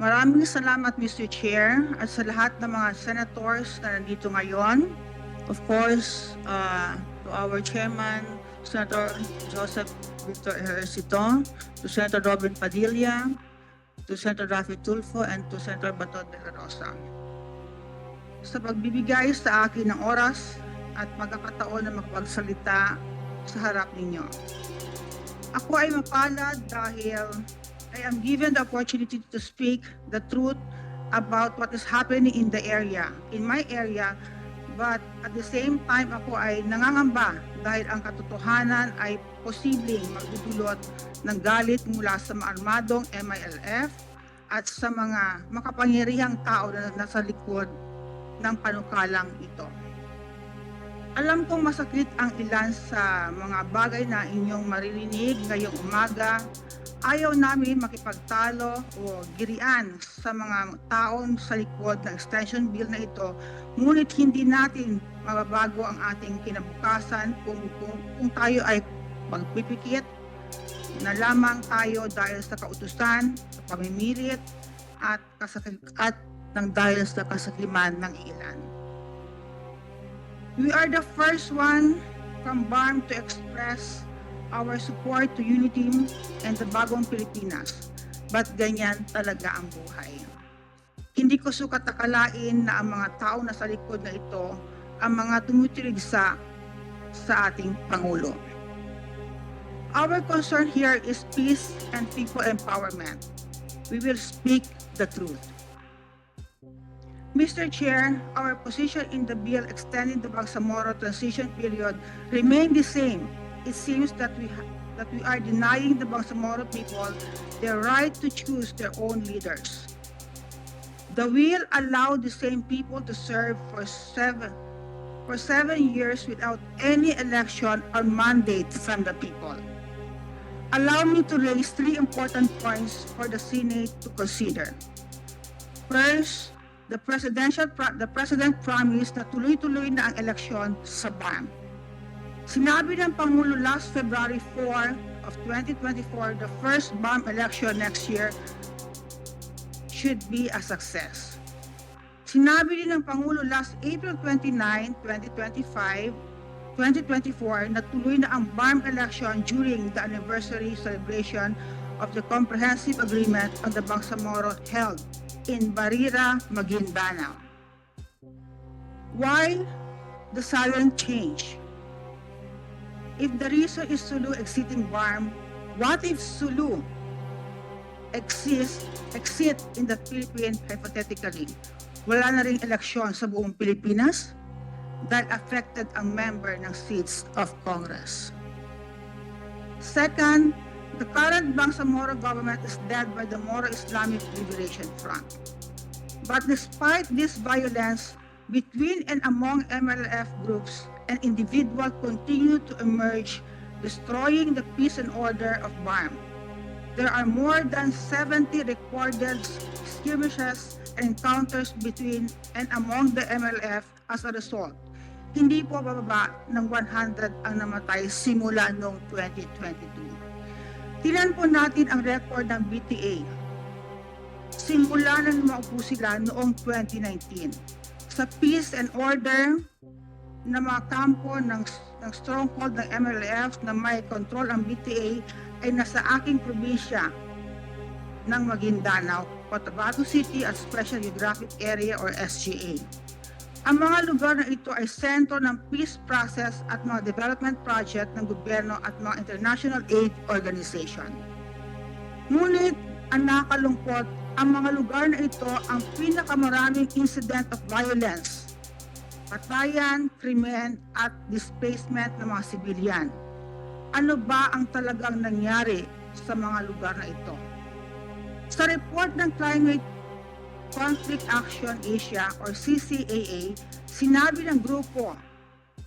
Maraming salamat, Mr. Chair, at sa lahat ng mga senators na nandito ngayon. Of course, to our chairman, Senator Joseph Victor Ejercito, to Senator Robin Padilla, to Senator Rafi Tulfo, and to Senator Bato de la Rosa. Sa pagbibigay sa akin ng oras at pagkakataon na makapagsalita sa harap ninyo. Ako ay mapalad dahil I am given the opportunity to speak the truth about what is happening in the area, in my area, but at the same time ako ay nangangamba dahil ang katotohanan ay posibleng magdudulot ng galit mula sa maarmadong MILF at sa mga makapangyarihang tao na nasa likod ng panukalang ito. Alam kong masakit ang ilan sa mga bagay na inyong maririnig ngayong umaga. Ayaw namin makipagtalo o girian sa mga taon sa likod ng extension bill na ito, ngunit hindi natin mababago ang ating kinabukasan kung tayo ay magpipikit na lamang tayo dahil sa kautusan, sa pamimilit at ng dahil sa kasakiman ng ilan. We are the first one from BARM to express our support to Unity and the Bagong Pilipinas. But ganyan talaga ang buhay. Hindi ko sukat akalain na ang mga tao na sa likod na ito ang mga tumutirig sa ating Pangulo. Our concern here is peace and people empowerment. We will speak the truth. Mr. Chair, our position in the bill extending the Bangsamoro transition period remain the same. It seems that we are denying the Bangsamoro people their right to choose their own leaders. The will allow the same people to serve for seven years without any election or mandate from the people. Allow me to raise three important points for the Senate to consider. First, the President promised na tuloy-tuloy na ang eleksyon sa BARM. Sinabi ng Pangulo last February 4 of 2024, the first BARM election next year should be a success. Sinabi din ng Pangulo last April 29, 2024 na tuloy na ang BARM election during the anniversary celebration of the Comprehensive Agreement on the Bangsamoro held in Barira, Maguindanao. Why the silent change? If the reason is Sulu exiting BARM, what if Sulu exit in the Philippines hypothetically? Wala na ring eleksyon sa buong Pilipinas dahil affected ang member ng seats of Congress. Second, the current Bangsamoro government is led by the Moro Islamic Liberation Front. But despite this violence between and among MLF groups, and individuals continue to emerge, destroying the peace and order of BARM. There are more than 70 recorded skirmishes and encounters between and among the MLF as a result. Hindi po bababa ng 100 ang namatay simula noong 2022. Tingnan po natin ang record ng BTA. Simula nang maupo sila noong 2019. Sa peace and order na mga kampo ng stronghold ng MLF na may control ang BTA ay nasa aking probinsya ng Maguindanao, Cotabato City at Special Geographic Area or SGA. Ang mga lugar na ito ay sentro ng peace process at mga development project ng gobyerno at mga international aid organization. Ngunit ang nakakalungkot, ang mga lugar na ito ang pinakamaraming incident of violence, patayan, krimen at displacement ng mga sibilyan. Ano ba ang talagang nangyari sa mga lugar na ito? Sa report ng Climate Conflict Action Asia or CCAA, sinabi ng grupo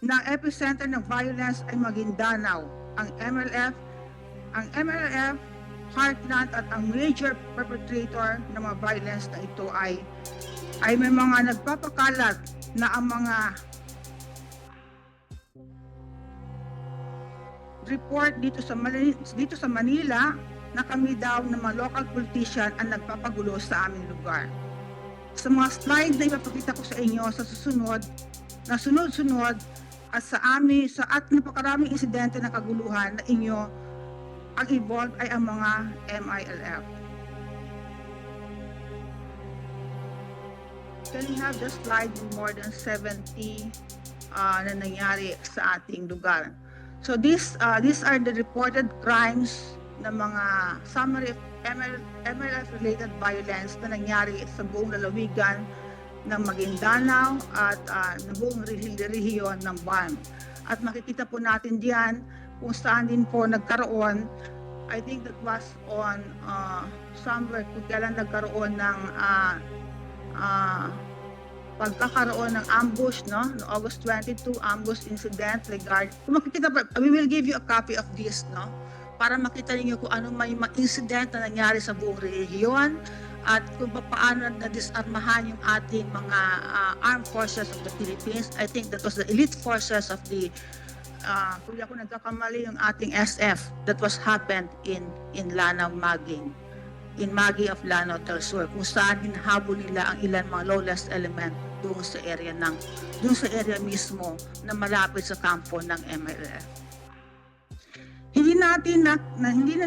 na epicenter ng violence ay Maguindanao, ang MLF, Heartland at ang major perpetrator ng mga violence na ito ay may mga nagpapakalat na ang mga report dito sa Manila na kami daw ng mga local politician ang nagpapagulo sa aming lugar. Sa mga slide na ipapakita ko sa inyo sa susunod, na sunod-sunod at at napakaraming insidente ng kaguluhan na inyo ang involved ay ang mga MILF. Can we have the slide with more than 70 na nangyari sa ating lugar? So these are the reported crimes ng mga summary of MLF-related violence na nangyari sa buong lalawigan ng Maguindanao at buong rehiyon ng BARM. At makikita po natin diyan kung saan din po nagkaroon, I think that was on somewhere kung kailan nagkaroon ng pagkakaroon ng ambush, no? No, August 22, ambush incident kung makikita pa, we will give you a copy of this, no? Para makita niyo kung ano may mga incident na nangyari sa buong rehiyon at kung paano na-disarmahan yung ating mga armed forces of the Philippines. I think that was the elite forces of the, kung ako nagkakamali, yung ating SF that was happened in Lanao, Maging. In Magi of Lanao del Sur, kung saan hinahabol nila ang ilan mga lawless element doon sa area mismo na malapit sa kampo ng MLF. Hindi na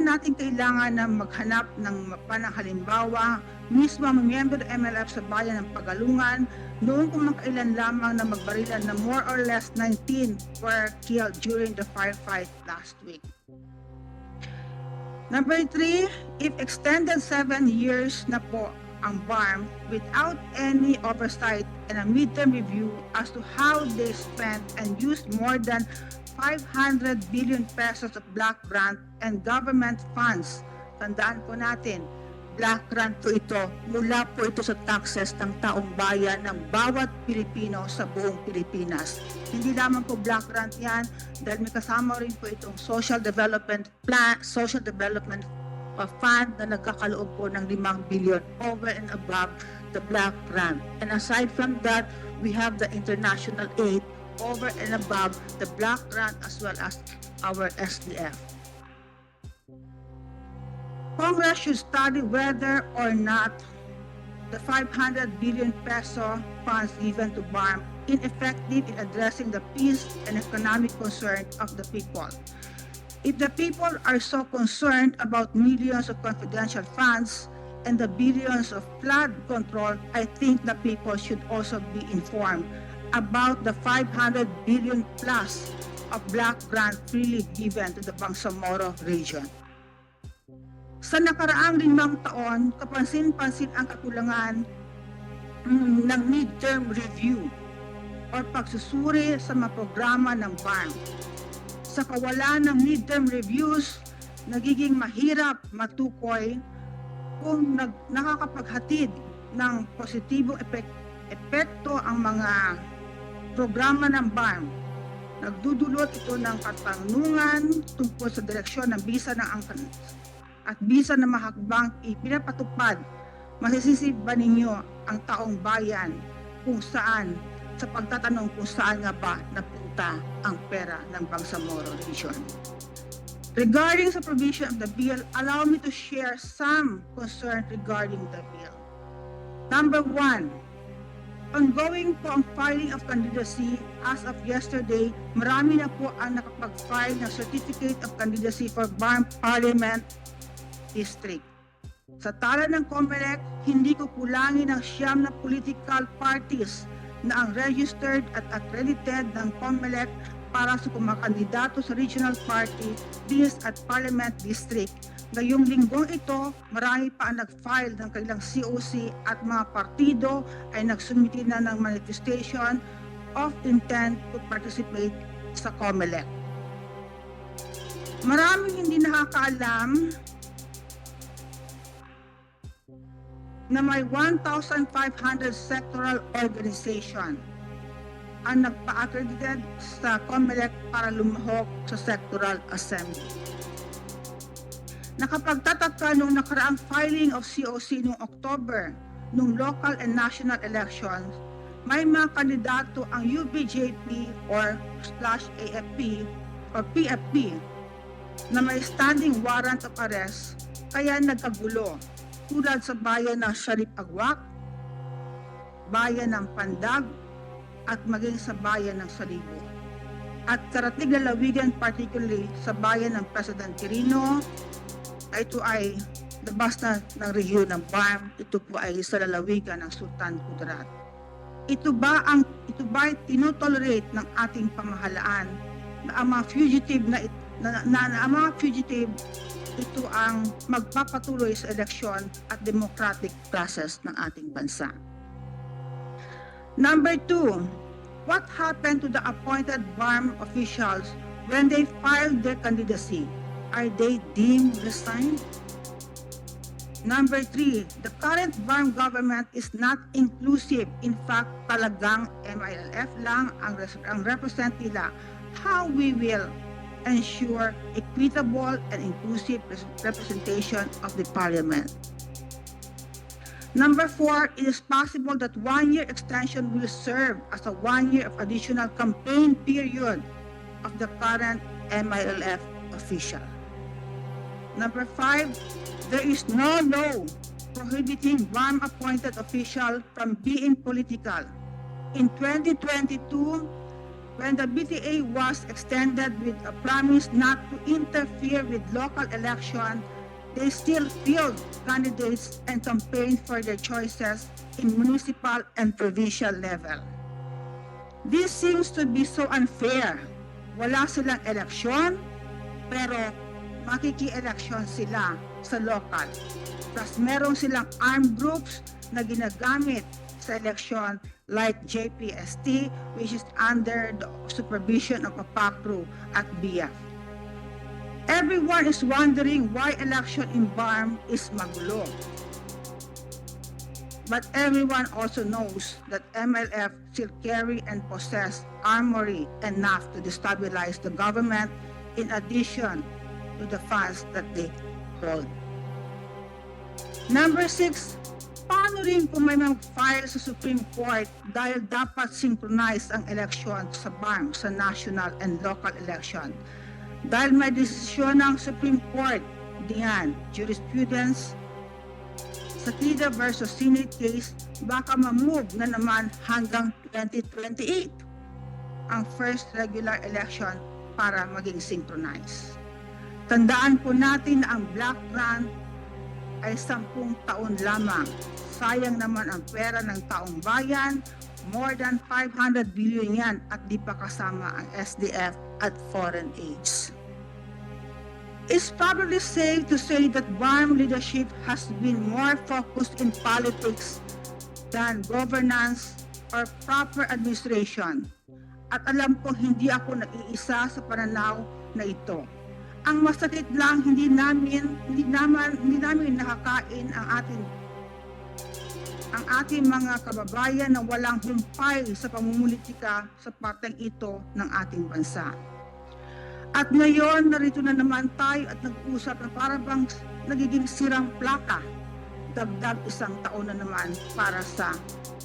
natin kailangan na maghanap ng pananghalimbawa, mismo ang miyembro ng MLF sa bayan ng Pagalungan, noon kung makailan lamang na magbarilan na more or less 19 were killed during the firefight last week. Number 3, if extended 7 years na po ang BARM without any oversight and a midterm review as to how they spent and used more than 500 billion pesos of black grant and government funds. Tandaan po natin, black grant po ito, mula po ito sa taxes ng taong bayan ng bawat Pilipino sa buong Pilipinas. Hindi lamang po black grant yan, dahil may kasama rin po itong social development fund na nagkakaloob po ng 5 billion over and above the black grant. And aside from that, we have the international aid over and above the black grant as well as our SDF. Congress should study whether or not the 500 billion peso funds given to BARM ineffective in addressing the peace and economic concern of the people. If the people are so concerned about millions of confidential funds and the billions of flood control, I think the people should also be informed about the 500 billion plus of black grant freely given to the Bangsamoro region. Sa nakaraang 5 taon, kapansin-pansin ang kakulangan ng midterm review o pagsusuri sa mga programa ng BARM. Sa kawalan ng midterm reviews, nagiging mahirap matukoy kung nakakapaghatid ng positibong epekto ang mga programa ng BARM. Nagdudulot ito ng katanungan tungkol sa direksyon ng bisa ng angkan at bisa na mahakbang ipinapatupad. Masisisi ba ninyo ang taong bayan sa pagtatanong kung saan nga ba napunta ang pera ng Bangsamoro region? Regarding sa provision of the bill, allow me to share some concern regarding the bill. Number 1, ongoing po ang filing of candidacy. As of yesterday, marami na po ang nakapag-file ng Certificate of Candidacy for BARM Parliament District. Sa tala ng COMELEC, hindi ko kulangin ang 9 na political parties na ang registered at accredited ng COMELEC para sa kumakandidato sa regional party, list at parliament district. Ngayong linggong ito, marami pa ang nag-file ng kanilang COC at mga partido ay nagsumiti na ng manifestation of intent to participate sa COMELEC. Maraming hindi nakakaalam na may 1,500 sectoral organization ang nagpa-accredited sa COMELEC para lumahok sa sectoral assembly. Nakapagtataka nung nakaraang filing of COC noong October, nung local and national elections, may mga kandidato ang UBJP or /AFP or PFP na may standing warrant of arrest kaya nagkagulo tulad sa bayan ng Sharif Agwak, bayan ng Pandag at maging sa bayan ng Salibo. At karatig lalawigan particularly sa bayan ng President Quirino, ito ay labas na ng rehiyon ng BARM, ito po ay sa lalawigan ng Sultan Kudarat. Ito ba ay tinotolerate ng ating pamahalaan na ang mga fugitive ang mga fugitive ito ang magpapatuloy sa eleksyon at democratic process ng ating bansa. Number 2, what happened to the appointed BARM officials when they filed their candidacy? Are they deemed resigned? Number 3, the current BARM government is not inclusive. In fact, talagang MILF lang ang represent nila. How we will ensure equitable and inclusive representation of the parliament. Number 4, it is possible that 1-year extension will serve as a 1 year of additional campaign period of the current MILF official. Number 5, there is no law prohibiting BARM appointed official from being political. In 2022, when the BTA was extended with a promise not to interfere with local election, they still fielded candidates and campaigned for their choices in municipal and provincial level. This seems to be so unfair. Wala silang eleksyon, pero makiki-eleksyon sila sa local. Plus meron silang armed groups na ginagamit sa eleksyon like JPST, which is under the supervision of APACRU at BF. Everyone is wondering why election in BARM is magulo. But everyone also knows that MLF still carry and possess armory enough to destabilize the government in addition to the funds that they hold. Number 6, paano rin kung may mag-file sa Supreme Court dahil dapat synchronize ang election sa BARM sa national and local election? Dahil may desisyon ng Supreme Court diyan, jurisprudence sa TIDA versus Senate case, baka ma-move na naman hanggang 2028 ang first regular election para maging synchronized. Tandaan po natin na ang Black Grant ay 10 taon lamang. Sayang naman ang pera ng taong bayan, more than 500 billion yan at di pa kasama ang SDF at foreign aids. It's probably safe to say that BARM leadership has been more focused in politics than governance or proper administration. At alam ko hindi ako nag-iisa sa pananaw na ito. Ang masakit lang, hindi namin nakakain ang ating mga kababayan na walang humpay sa pamumulitika sa parteng ito ng ating bansa. At ngayon, narito na naman tayo at nag-usap na para bang nagiging sirang plaka. Dagdag 1 taon na naman para sa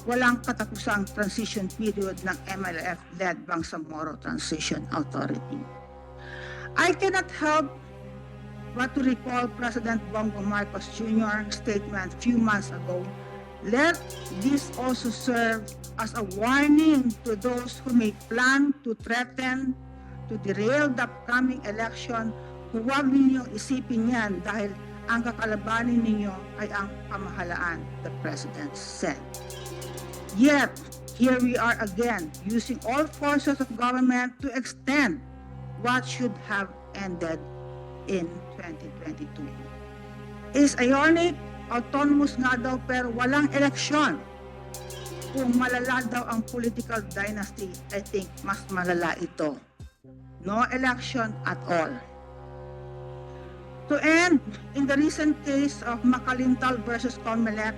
walang katapusang transition period ng MLF-led Bangsamoro Transition Authority. I cannot help but to recall President Bongbong Marcos Jr.'s statement a few months ago. Let this also serve as a warning to those who may plan to threaten to derail the upcoming election. Huwag ninyong isipin yan dahil ang kakalabanin ninyo ay ang pamahalaan, the President said. Yet, here we are again, using all forces of government to extend what should have ended in 2022. It's ironic, autonomous nga daw pero walang eleksyon. Kung malala daw ang political dynasty, I think mas malala ito. No election at all. To end, in the recent case of Makalintal versus Comelec,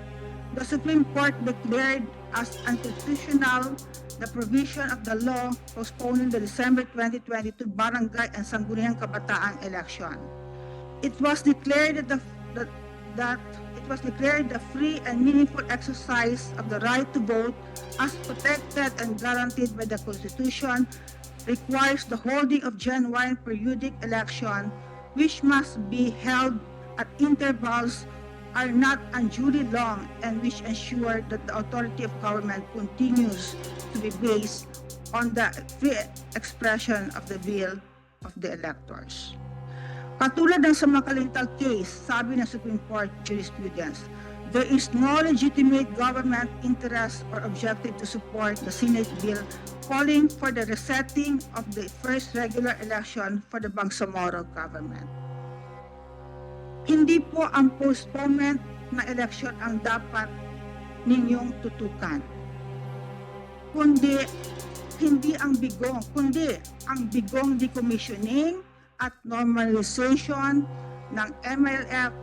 the Supreme Court declared as unconstitutional the provision of the law postponing the December 2022 Barangay and Sangguniang Kabataang election. It was declared that the free and meaningful exercise of the right to vote, as protected and guaranteed by the Constitution, requires the holding of genuine periodic election which must be held at intervals, are not unduly long and which ensure that the authority of government continues to be based on the free expression of the will of the electors. Katulad ng sa Macalintal case, sabi ng Supreme Court jurisprudence, there is no legitimate government interest or objective to support the Senate bill calling for the resetting of the first regular election for the Bangsamoro government. Hindi po ang postponement na election ang dapat ninyong tutukan, kundi hindi ang bigong decommissioning at normalization ng MLF.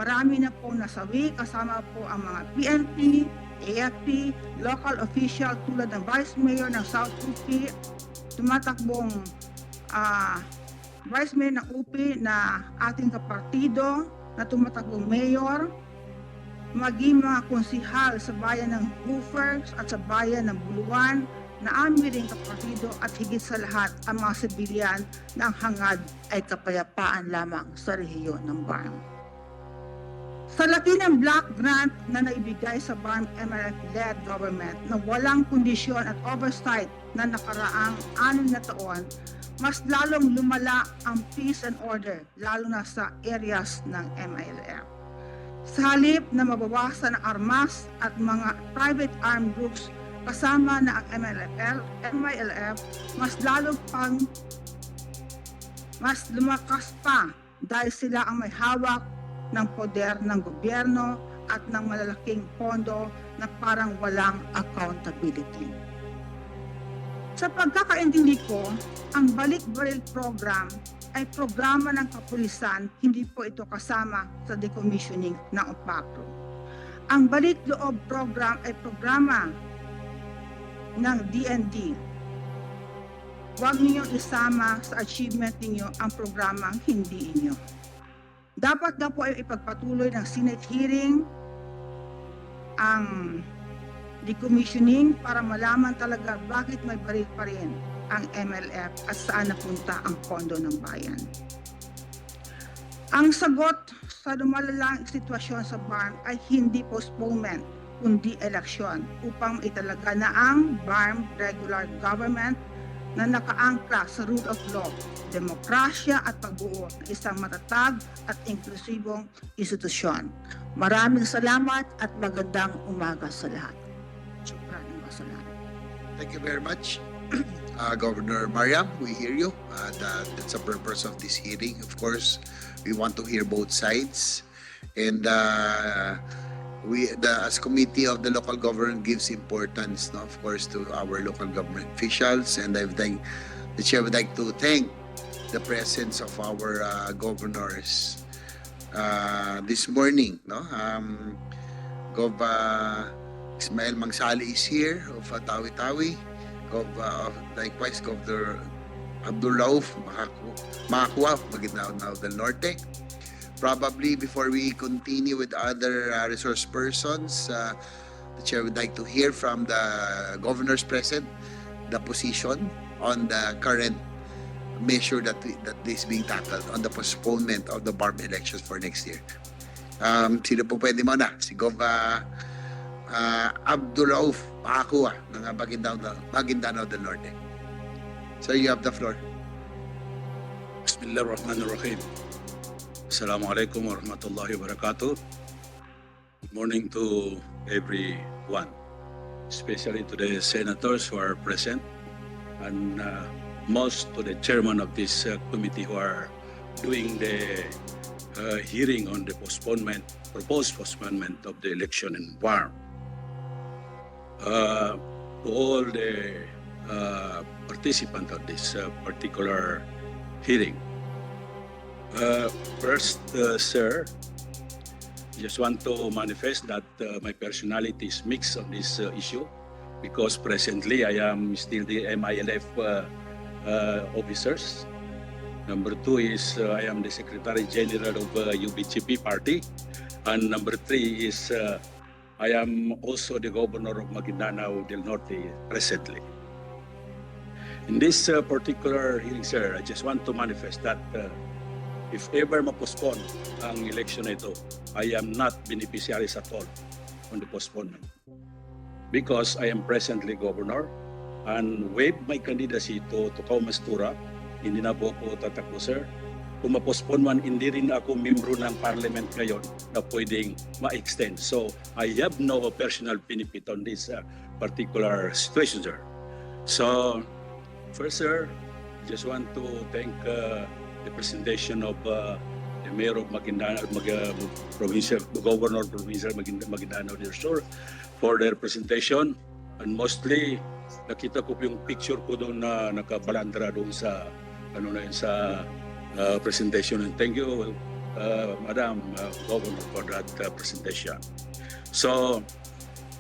Marami na po nasawi, kasama po ang mga PNP, AFP, local official tulad ng Vice Mayor ng South UP, tumatakbong Vice Mayor ng UP na ating kapartido, na tumatakbong Mayor, maging mga konsihal sa bayan ng Hoofers at sa bayan ng Buluan, na aming ring kapartido at higit sa lahat ang mga sibilyan na ang hangad ay kapayapaan lamang sa rehiyon ng BARM. Sa laki ng block grant na naibigay sa BARM MLF-led government na walang kondisyon at oversight na nakaraang 6 na taon, mas lalong lumala ang peace and order, lalo na sa areas ng MLF. Sa halip na mabawasan ang armas at mga private armed groups kasama na ang MILF, mas lumakas pa dahil sila ang may hawak ng poder ng gobyerno at ng malalaking pondo na parang walang accountability. Sa pagkakaintindi ko, ang Balik-Baril Program ay programa ng kapulisan, hindi po ito kasama sa decommissioning ng UPACRO. Ang Balik-Loob Program ay programa ng DND. Huwag ninyong isama sa achievement ninyo ang programang hindi inyo. Dapat na po ay ipagpatuloy ng Senate hearing ang decommissioning para malaman talaga bakit may baril pa rin ang MLF at saan napunta ang pondo ng bayan. Ang sagot sa lumalalang sitwasyon sa BARM ay hindi postponement, kundi eleksyon upang italaga na ang BARM regular government na nakaangkla sa rule of law, demokrasya at pagbuo ng isang matatag at inklusibong institusyon. Maraming salamat at magandang umaga sa lahat. Thank you very much, Governor Mariam. We hear you. That's the purpose of this hearing. Of course, we want to hear both sides, and as committee of the local government gives importance, of course, to our local government officials, and the chair would like to thank the presence of our governors this morning. Gov. Ismael Mangsali is here of Tawi-Tawi. Likewise, Governor Abdul Rauf Makakwa, Maguindanao del Norte. Probably before we continue with other resource persons, the chair would like to hear from the governors present the position on the current measure that is being tackled on the postponement of the BARM elections for next year. Sino po pwede mo na? Si Gov. Abdul Rauf Makakwa ng Maguindanao del Norte. Sir, you have the floor. Bismillahirrahmanirrahim. Assalamualaikum warahmatullahi wabarakatuh. Good morning to everyone, especially to the senators who are present, and most to the chairman of this committee who are doing the hearing on the proposed postponement of the election in BARM. To all the participants of this particular hearing. First, sir, just want to manifest that my personality is mixed on this issue because presently I am still the MILF officers. Number two is I am the Secretary General of UBGP party. And number three is I am also the Governor of Maguindanao del Norte presently. In this particular hearing, sir, I just want to manifest that if ever ma-postpone ang election na ito, I am not beneficiaries at all on the postponement. Because I am presently governor and waive my candidacy to Kaumastura, hindi na po ako tatakbo, sir. Kung ma-postpone man, hindi rin ako membro ng parliament ngayon na pwedeng ma-extend. So, I have no personal benefit on this particular situation, sir. So, first, sir, just want to thank the presentation of the Mayor of Maguindanao, Provincial Governor Provincial Maguindanao del Sur for their presentation. And mostly, nakita ko yung picture ko doon na nakabalandra doon sa sa presentation. And thank you, Madam Governor, for that presentation. So,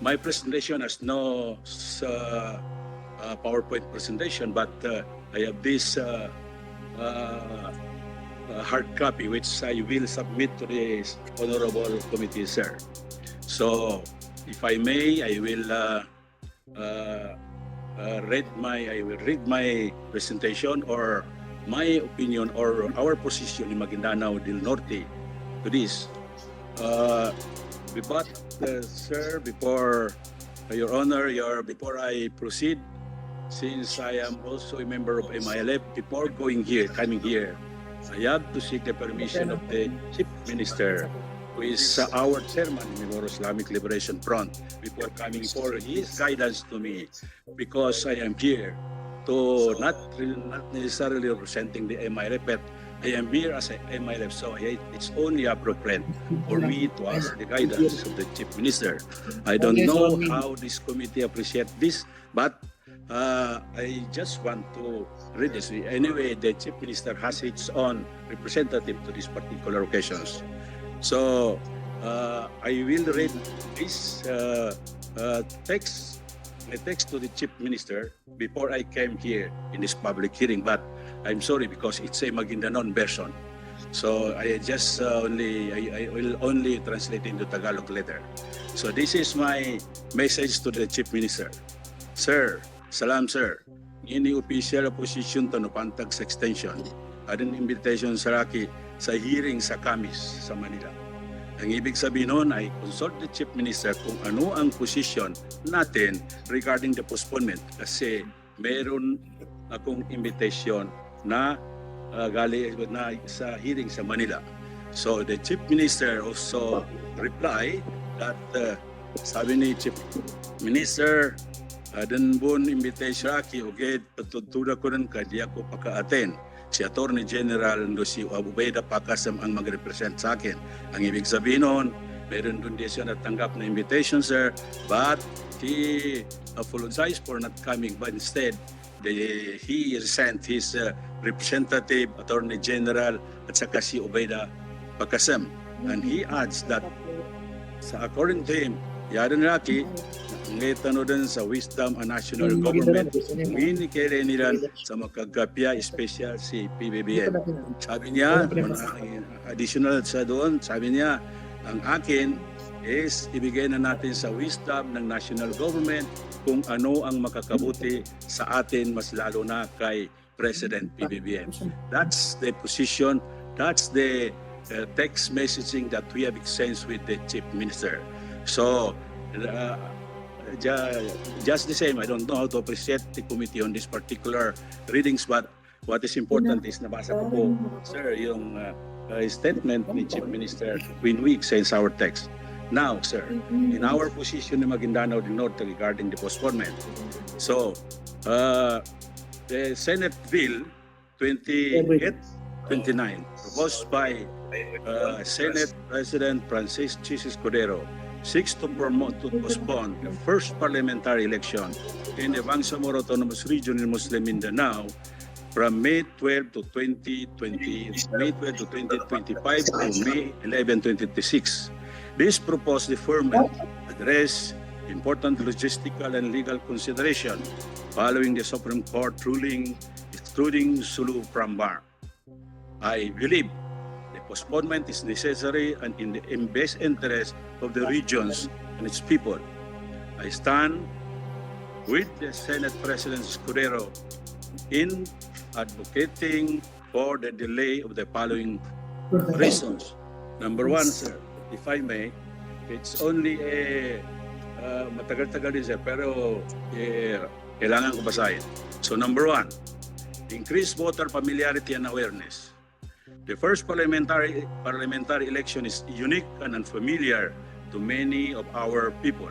my presentation has no PowerPoint presentation, but I have this hard copy which I will submit to the honorable committee, sir. So, if I may, I will read my presentation or my opinion or our position in Maguindanao del Norte to this. But, sir, before Your Honor, before I proceed, since I am also a member of MILF, before coming here, I have to seek the permission of the Chief Minister, who is our chairman in the Moro Islamic Liberation Front, before coming for his guidance to me, because I am here to not necessarily representing the MILF, but I am here as a MILF, so it's only appropriate for me to ask the guidance of the Chief Minister. I don't know how this committee appreciate this, but I just want to read this. Anyway, the Chief Minister has its own representative to these particular occasions. So, I will read this text to the Chief Minister before I came here in this public hearing, but I'm sorry because it's a Maguindanon version. So I just I will only translate into Tagalog later. So this is my message to the Chief Minister. Sir, salam sir. Ini official position to napantag sa extension. Adin invitation sa Raki sa hearing sa Kamis sa Manila. Ang ibig sabihin nun ay consult the Chief Minister kung ano ang position natin regarding the postponement kasi meron akong invitation na galing na sa hearing sa Manila. So the Chief Minister also reply that sabi ni Chief Minister dan bun invitation aki okay patutuda ko rin kadi ako paka-attend. Si Attorney General ndo si Ubeda Pakasam ang mag-represent sa akin. Ang ibig sabihin nun, meron doon din siya natanggap na invitation, sir, but he apologized for not coming, but instead, he sent his representative, Attorney General, at saka si Ubeda Pakasam. And he adds that, according to him, yaran laki, ngayta no din sa wisdom and national government, minikere nila sa makagapya, special si PBBM. Sabi niya, additional sa doon, sabi niya, ang akin is ibigay na natin sa wisdom ng national government kung ano ang makakabuti sa atin, mas lalo na kay President PBBM. That's the position, that's the text messaging that we have exchanged with the Chief Minister. So, just the same, I don't know how to appreciate the committee on this particular readings, but what is important is nabasa ko po, sir, yung statement ni Chief Minister when we exchange our text. Now, sir, in our position in Maguindanao del Norte regarding the postponement, so the Senate Bill 2829 proposed by Senate President Francis Chis Escudero seeks to postpone the first parliamentary election in the Bangsamoro Autonomous Region in Muslim Mindanao from May 12 to 2025 to May 11, 2026. This proposed deferment address important logistical and legal consideration following the Supreme Court ruling excluding Sulu from bar. I believe the postponement is necessary and in the best interest of the regions and its people. I stand with the Senate President Escudero in advocating for the delay of the following reasons. Number one, sir, if I may, it's only matagal-tagal din, sir, pero kailangan ko basahin. So number one, increase voter familiarity and awareness. The first parliamentary election is unique and unfamiliar to many of our people,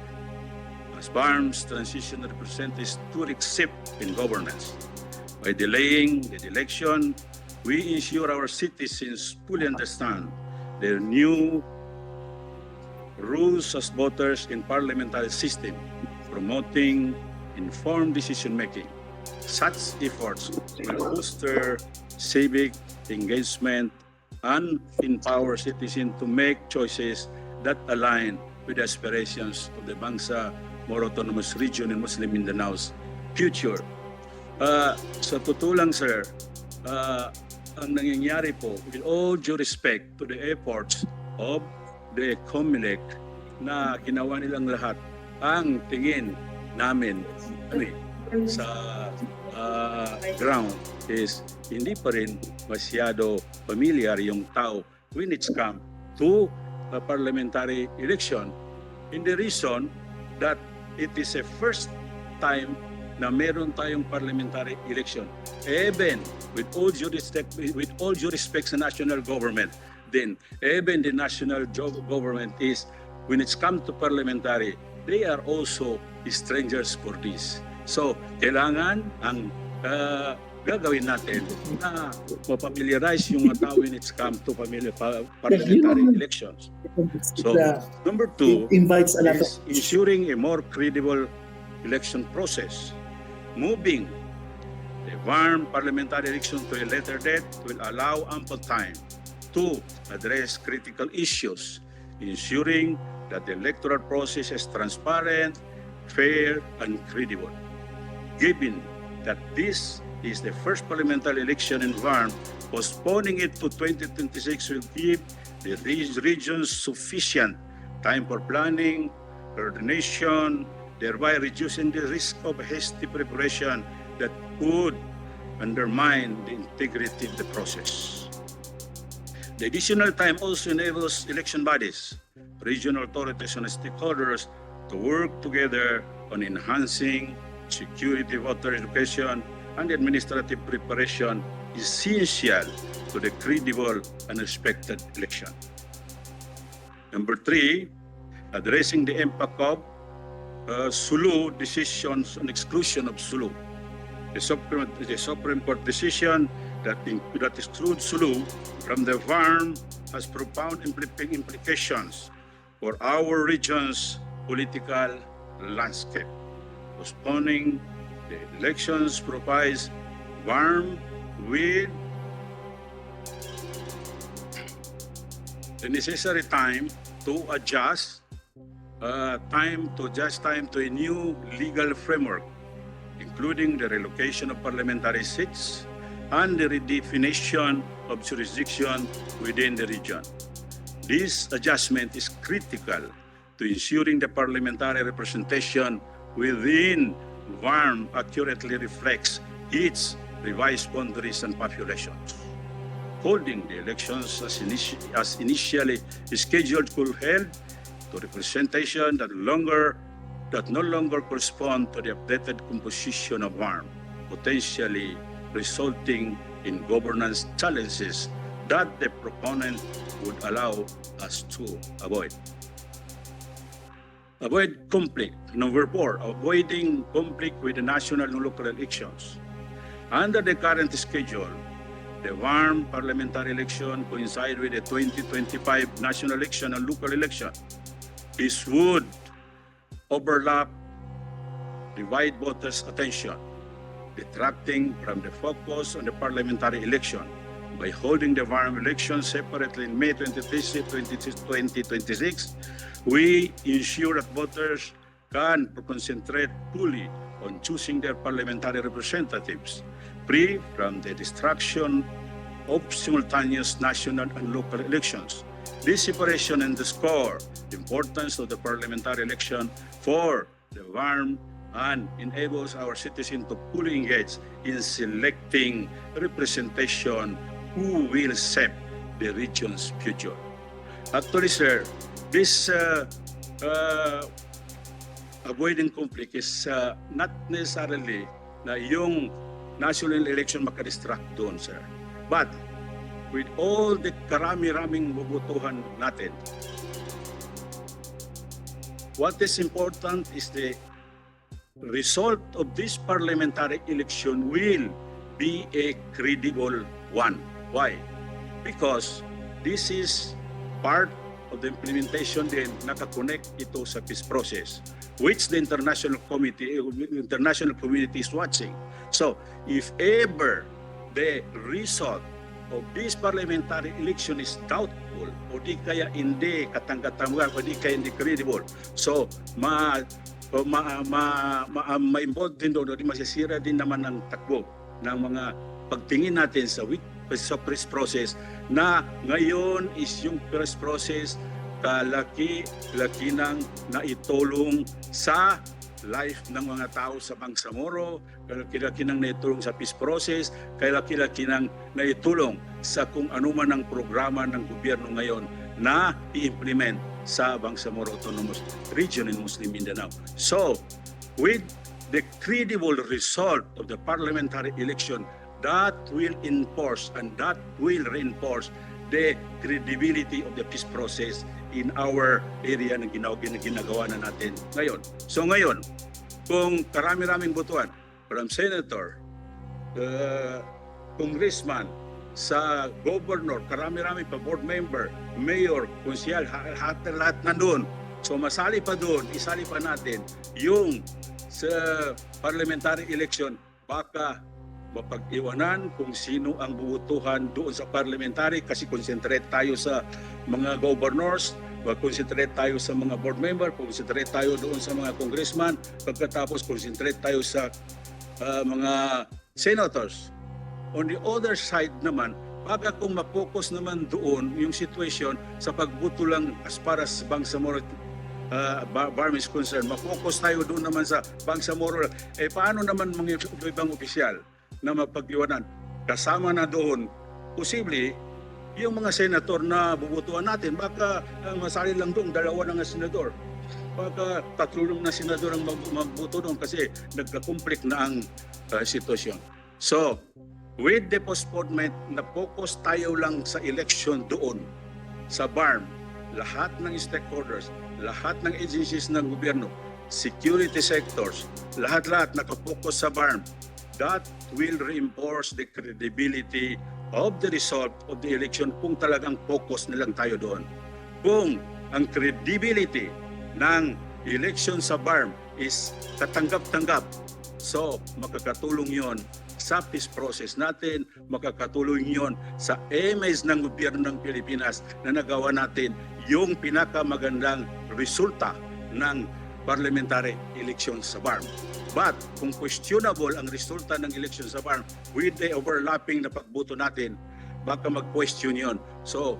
as BARM's transition represents to accept in governance. By delaying the election, we ensure our citizens fully understand their new rules as voters in parliamentary system, promoting informed decision-making. Such efforts will foster civic engagement and empower citizens to make choices that align with the aspirations of the Bangsa Moro Autonomous Region and Muslim Mindanao's future. Sa totoo lang, sir, ang nangyayari po, with all due respect to the efforts of the COMELEC na ginawa nilang lahat, ang tingin namin sa ground is hindi pa rin masyado familiar yung tao when it's come to a parliamentary election. In the reason that it is a first time na meron tayong parliamentary election. Even with all due respect sa national government, then even the national government is, when it's come to parliamentary, they are also strangers for this. So, kailangan ang gagawin natin na mapamiliarize yung mga tao when it's come to parliamentary elections. So, number two is ensuring a more credible election process. Moving the VARM parliamentary election to a later date will allow ample time to address critical issues, ensuring that the electoral process is transparent, fair, and credible. Given that this is the first parliamentary election in VARM, postponing it to 2026 will give these regions sufficient time for planning, coordination, thereby reducing the risk of hasty preparation that could undermine the integrity of the process. The additional time also enables election bodies, regional authorities, and stakeholders to work together on enhancing security, voter education, and administrative preparation essential to the credible and respected election. Number three, addressing the impact of Sulu decisions on exclusion of Sulu. The Supreme Court decision that excludes Sulu from the VARM has profound implications for our region's political landscape. Postponing the elections provides VARM with the necessary time to adjust to a new legal framework, including the relocation of parliamentary seats and the redefinition of jurisdiction within the region. This adjustment is critical to ensuring the parliamentary representation within VARM accurately reflects its revised boundaries and populations. Holding the elections as initially scheduled could help to representation that no longer correspond to the updated composition of VARM, potentially resulting in governance challenges that the proponent would allow us to avoid. Avoid conflict. Number four, avoiding conflict with the national and local elections. Under the current schedule, the VARM parliamentary election coincide with the 2025 national election and local election. This would overlap, divide voters' attention, detracting from the focus on the parliamentary election. By holding the VARM election separately in May 2026, we ensure that voters can concentrate fully on choosing their parliamentary representatives, free from the distraction of simultaneous national and local elections. This separation underscores the importance of the parliamentary election for the VARM and enables our citizens to fully engage in selecting representation who will shape the region's future. Actually, sir, this avoiding conflict is not necessarily na yung national election makadistract doon, sir. But with all the karami-raming bubutuhan natin, what is important is the result of this parliamentary election will be a credible one. Why? Because this is part of the implementation din nakakonect ito sa peace process, which the international community is watching. So, if ever the result of this parliamentary election is doubtful o di kaya hindi katanggatanggan o di kaya hindi credible, so ma-involve din doon o di masisira din naman ang takbo ng mga pagtingin natin sa peace process na ngayon is yung peace process kalaki-laki nang naitulong sa life ng mga tao sa Bangsamoro, kalaki-laki nang naitulong sa peace process, kalaki-laki nang naitulong sa kung ano man ang programa ng gobyerno ngayon na i-implement sa Bangsamoro Autonomous Region in Muslim Mindanao. So, with the credible result of the parliamentary election, that will enforce and that will reinforce the credibility of the peace process in our area na ginagawa na natin ngayon. So ngayon, kung karami-raming butuan from senator, congressman, sa governor, karami-rami pa board member, mayor, konsyal, lahat nandun. So masali pa doon, isali pa natin yung sa parliamentary election, baka mapag-iwanan kung sino ang bubutuhan doon sa parliamentary kasi concentrate tayo sa mga governors, concentrate tayo sa mga board member, concentrate tayo doon sa mga congressman, pagkatapos concentrate tayo sa mga senators. On the other side naman, baka kung mapokus naman doon yung situation sa pagbuto lang as far as Bangsamoro BARM is concerned, mapokus tayo doon naman sa Bangsamoro, paano naman mga ibang opisyal na mapag-iwanan? Kasama na doon, posible, yung mga senator na bubutuan natin, baka masali lang doon, 2 na nga senador. Baka 3 na senador ang magbuto doon kasi nagka-conflict na ang sitwasyon. So, with the postponement, na-focus tayo lang sa election doon, sa BARM, lahat ng stakeholders, lahat ng agencies ng gobyerno, security sectors, lahat-lahat nakapokus sa BARM. That will reinforce the credibility of the result of the election kung talagang focus na lang tayo doon. Kung ang credibility ng election sa BARM is katanggap-tanggap, so makakatulong yon sa peace process natin, makakatulong yon sa image ng gobyerno ng Pilipinas na nagawa natin yung pinakamagandang resulta ng parliamentary election sa BARM. But kung questionable ang resulta ng election sa BARM with the overlapping na pagboto natin, baka mag-question yon. So,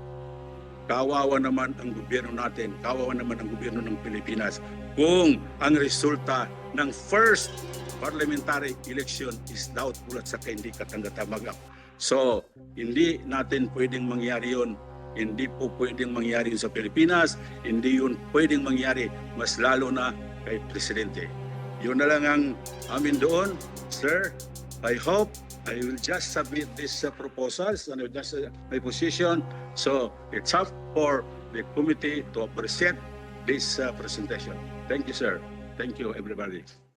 kawawa naman ang gobyerno natin, kawawa naman ang gobyerno ng Pilipinas kung ang resulta ng first parliamentary election is doubtful at saka hindi katanggap-tanggap. So, hindi natin pwedeng mangyari yon. Hindi po pwedeng mangyari yun sa Pilipinas, hindi yun pwedeng mangyari mas lalo na kay Presidente. Yun na lang ang amin doon, sir. I hope I will just submit these proposals and just my position. So it's up for the committee to appreciate this presentation. Thank you, sir. Thank you, everybody.